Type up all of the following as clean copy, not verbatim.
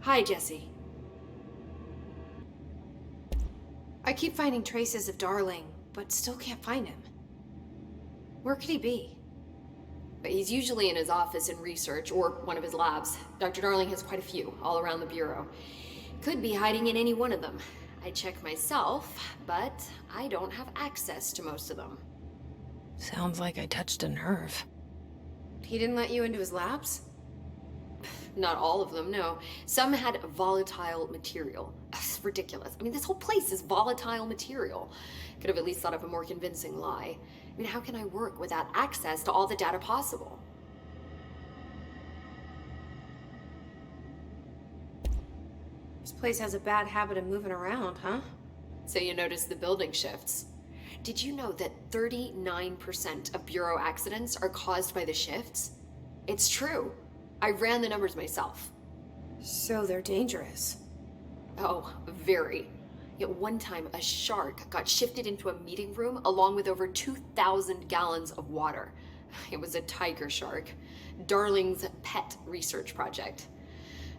Hi, Jesse. I keep finding traces of Darling, but still can't find him. Where could he be? But he's usually in his office in research, or one of his labs. Dr. Darling has quite a few, all around the Bureau. Could be hiding in any one of them. I check myself, but I don't have access to most of them. Sounds like I touched a nerve. He didn't let you into his labs? Not all of them, no. Some had volatile material. It's ridiculous. I mean, this whole place is volatile material. Could have at least thought of a more convincing lie. I mean, how can I work without access to all the data possible? This place has a bad habit of moving around, huh? So you notice the building shifts. Did you know that 39% of Bureau accidents are caused by the shifts? It's true. I ran the numbers myself. So they're dangerous. Oh, very. Yet one time, a shark got shifted into a meeting room along with over 2,000 gallons of water. It was a tiger shark. Darling's pet research project.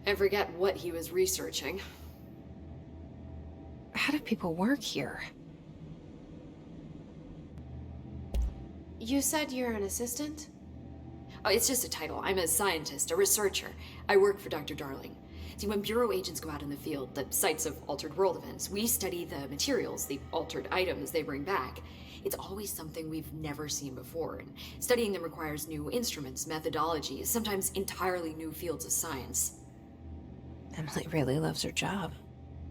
I forget what he was researching. How do people work here? You said you're an assistant? Oh, it's just a title. I'm a scientist, a researcher. I work for Dr. Darling. See, when Bureau agents go out in the field, the sites of altered world events, we study the materials, the altered items they bring back. It's always something we've never seen before, and studying them requires new instruments, methodologies, sometimes entirely new fields of science. Emily really loves her job.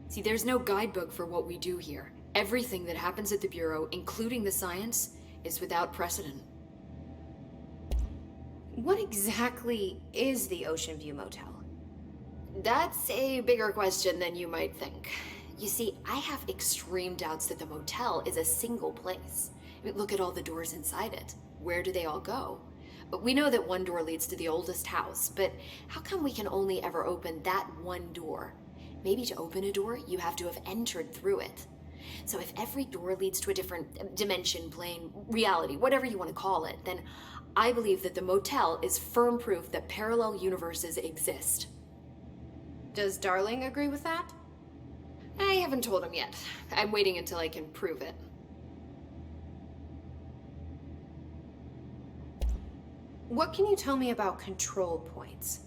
See, there's no guidebook for what we do here. Everything that happens at the Bureau, including the science, is without precedent. What exactly is the Ocean View Motel? That's a bigger question than you might think. You see, I have extreme doubts that the motel is a single place. I mean, look at all the doors inside it. Where do they all go? But we know that one door leads to the oldest house, but how come we can only ever open that one door? Maybe to open a door, you have to have entered through it. So if every door leads to a different dimension, plane, reality, whatever you want to call it, then I believe that the motel is firm proof that parallel universes exist. Does Darling agree with that? I haven't told him yet. I'm waiting until I can prove it. What can you tell me about control points?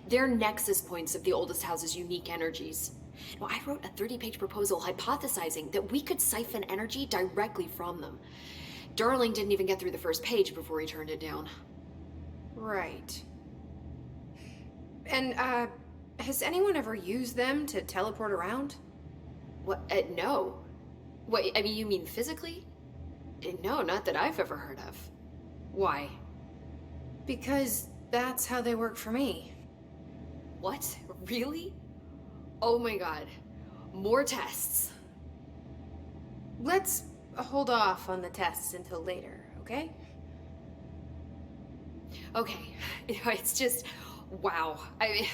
They're nexus points of the oldest house's unique energies. Now, I wrote a 30-page proposal hypothesizing that we could siphon energy directly from them. Darling didn't even get through the first page before he turned it down. Right. And, has anyone ever used them to teleport around? What? No. What, I mean, you mean physically? No, not that I've ever heard of. Why? Because that's how they work for me. What? Really? Oh my god. More tests. Let's hold off on the tests until later, okay? Okay. It's just, wow.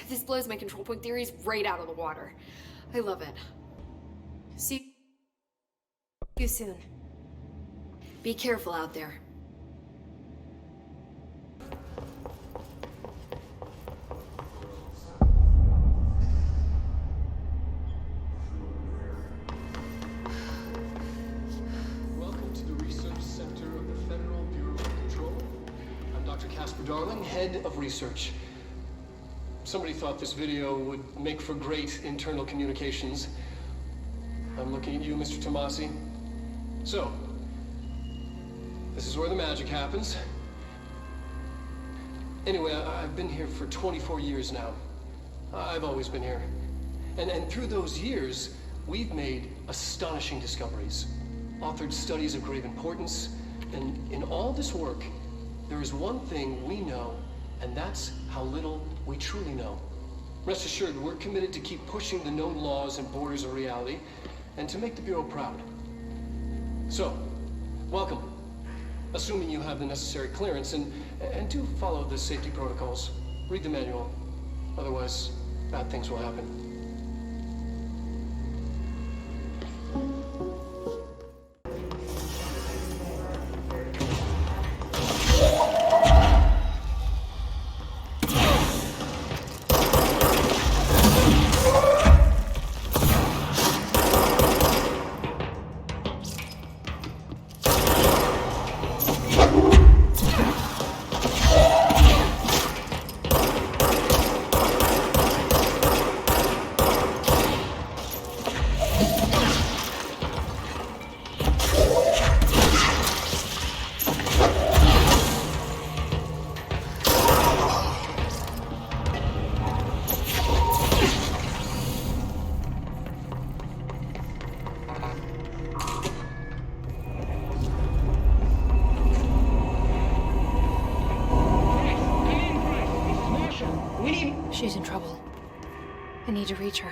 This blows my control point theories right out of the water. I love it. See you soon. Be careful out there. Darling, head of research. Somebody thought this video would make for great internal communications. I'm looking at you, Mr. Tomasi. So, this is where the magic happens. Anyway, I've been here for 24 years now. I've always been here. And through those years, we've made astonishing discoveries, authored studies of grave importance, and in all this work, there is one thing we know, and that's how little we truly know. Rest assured, we're committed to keep pushing the known laws and borders of reality, and to make the Bureau proud. So, welcome. Assuming you have the necessary clearance, and do follow the safety protocols. Read the manual. Otherwise, bad things will happen. need to reach her.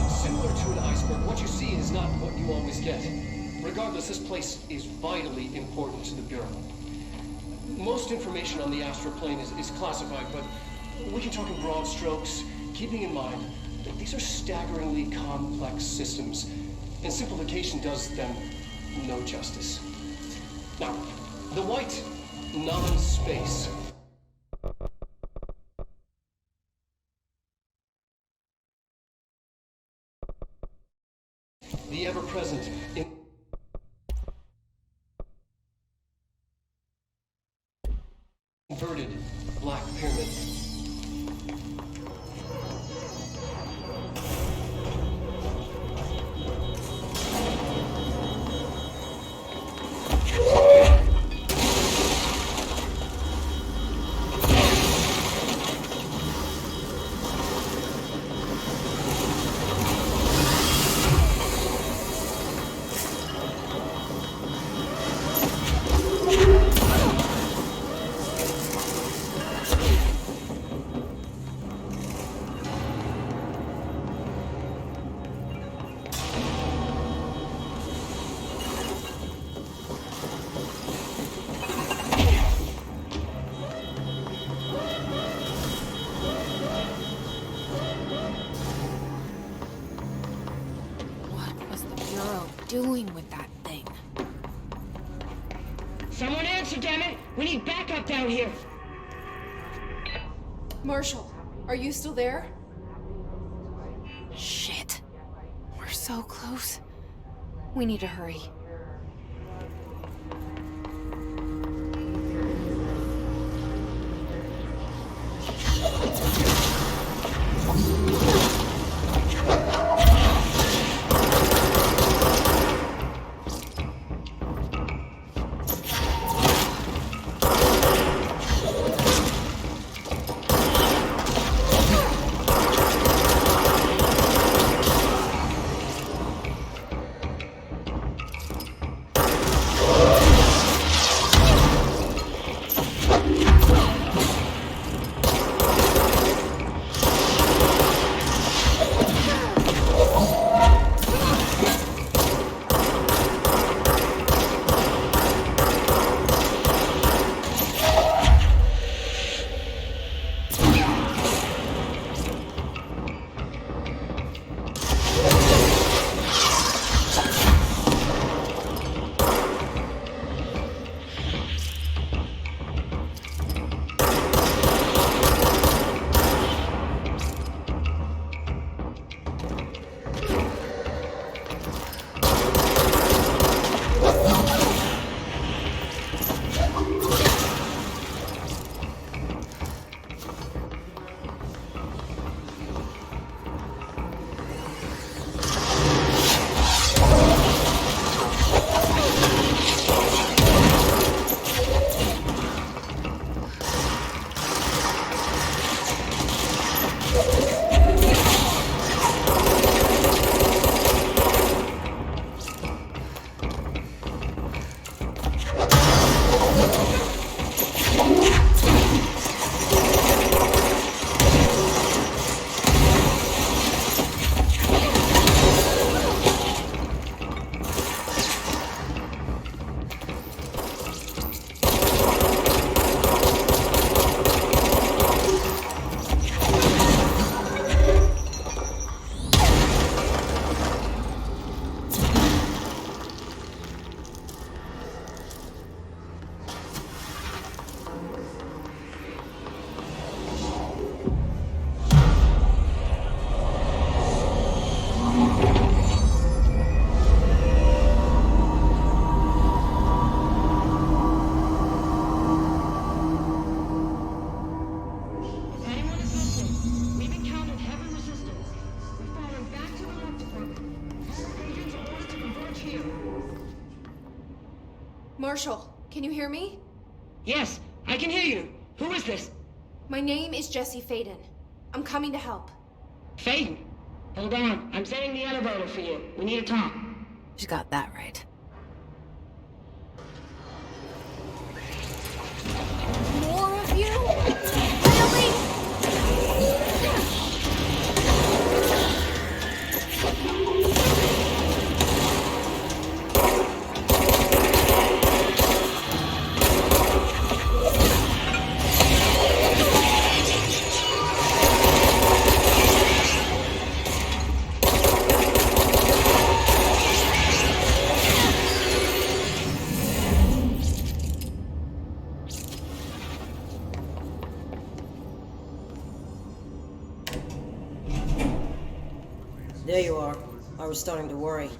Similar to an iceberg, what you see is not what you always get. Regardless, this place is vitally important to the Bureau. Most information on the astral plane is classified, but we can talk in broad strokes, keeping in mind that these are staggeringly complex systems, and simplification does them no justice. Now, the white non-space. The ever-present inverted black pyramid. What was the Bureau doing with that thing? Someone answer, damn it! We need backup down here! Marshall, are you still there? Shit. We're so close. We need to hurry. Marshall, can you hear me? Yes, I can hear you. Who is this? My name is Jesse Faden. I'm coming to help. Faden. Hold on. I'm setting the elevator for you. We need to talk. She got that right. More of you? Really? There you are. I was starting to worry.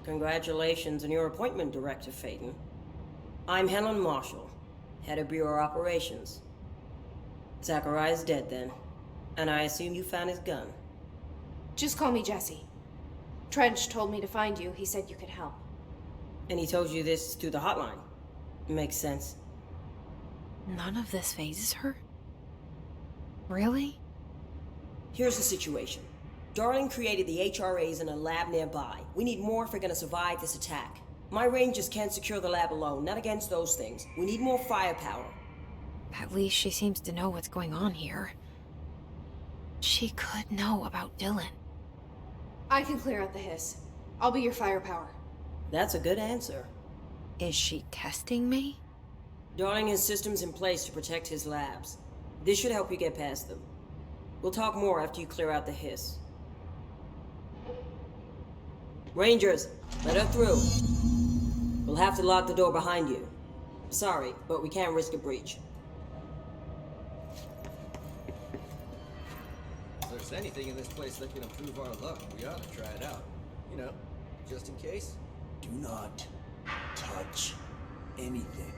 Congratulations on your appointment, Director Faden. I'm Helen Marshall, head of Bureau Operations. Zachariah's dead then, and I assume you found his gun. Just call me Jesse. Trench told me to find you. He said you could help. And he told you this through the hotline. Makes sense. None of this phases her? Really? Here's the situation. Darling created the HRAs in a lab nearby. We need more if we're gonna survive this attack. My rangers can't secure the lab alone, not against those things. We need more firepower. At least she seems to know what's going on here. She could know about Dylan. I can clear out the hiss. I'll be your firepower. That's a good answer. Is she testing me? Darling has systems in place to protect his labs. This should help you get past them. We'll talk more after you clear out the hiss. Rangers, let her through. We'll have to lock the door behind you. Sorry, but we can't risk a breach. If there's anything in this place that can improve our luck, we ought to try it out. You know, just in case. Do not touch anything.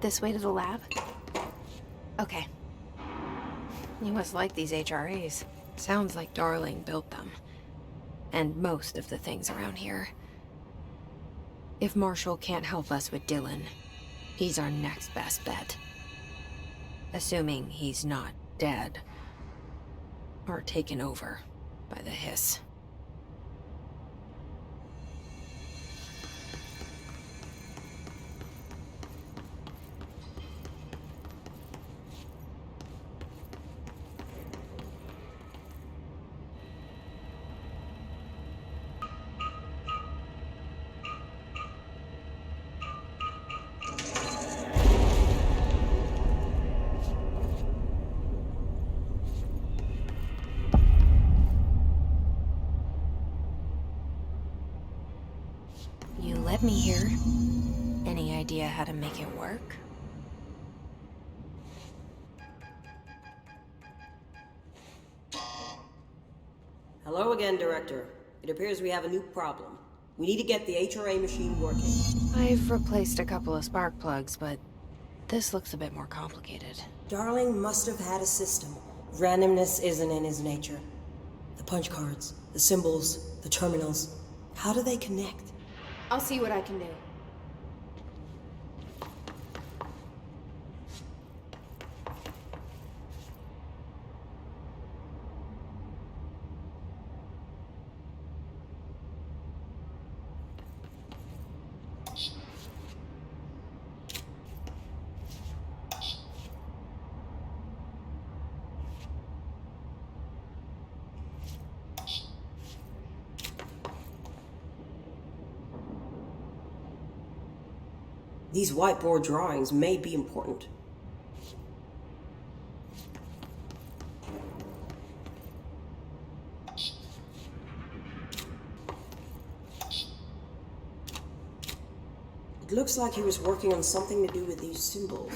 This way to the lab? Okay. You must like these HRAs. Sounds like Darling built them. And most of the things around here. If Marshall can't help us with Dylan, he's our next best bet. Assuming he's not dead. Or taken over by the hiss. You let me here. Any idea how to make it work? Hello again, Director. It appears we have a new problem. We need to get the HRA machine working. I've replaced a couple of spark plugs, but this looks a bit more complicated. Darling must have had a system. Randomness isn't in his nature. The punch cards, the symbols, the terminals. How do they connect? I'll see what I can do. These whiteboard drawings may be important. It looks like he was working on something to do with these symbols.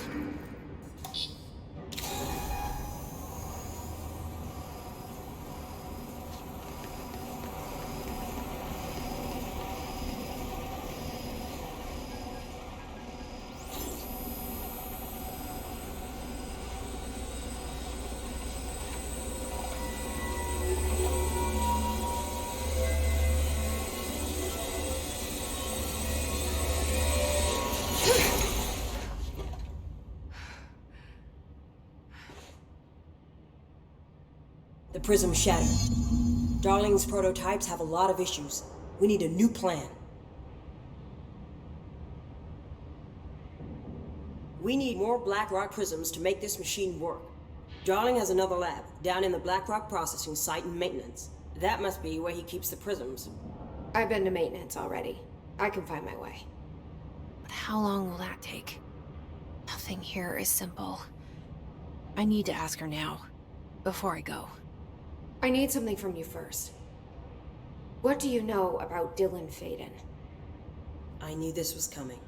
The prism shattered. Darling's prototypes have a lot of issues. We need a new plan. We need more Blackrock prisms to make this machine work. Darling has another lab, down in the Blackrock processing site in maintenance. That must be where he keeps the prisms. I've been to maintenance already. I can find my way. But how long will that take? Nothing here is simple. I need to ask her now, before I go. I need something from you first. What do you know about Dylan Faden? I knew this was coming.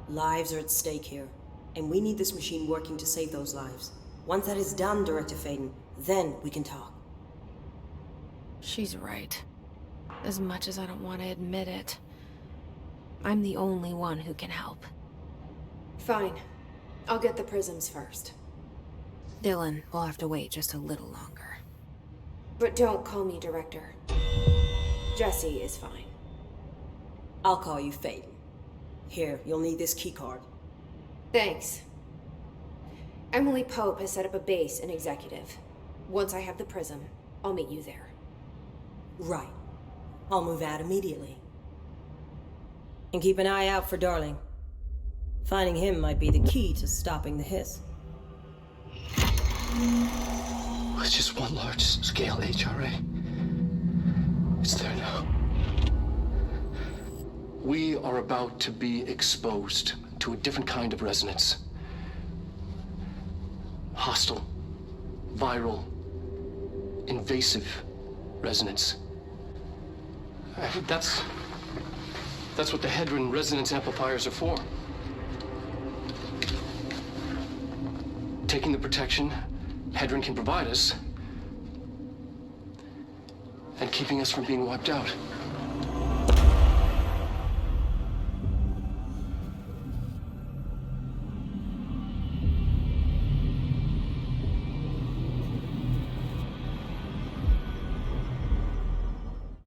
Lives are at stake here, and we need this machine working to save those lives. Once that is done, Director Faden, then we can talk. She's right. As much as I don't want to admit it. I'm the only one who can help. Fine. I'll get the prisms first. Dylan will have to wait just a little longer. But don't call me Director. Jesse is fine. I'll call you Faden. Here, you'll need this keycard. Thanks. Emily Pope has set up a base in Executive. Once I have the prism, I'll meet you there. Right. I'll move out immediately. And keep an eye out for Darling. Finding him might be the key to stopping the hiss. It's just one large-scale HRA. It's there now. We are about to be exposed to a different kind of resonance. Hostile, viral, invasive resonance. That's what the Hedron resonance amplifiers are for. Taking the protection Hedron can provide us, and keeping us from being wiped out.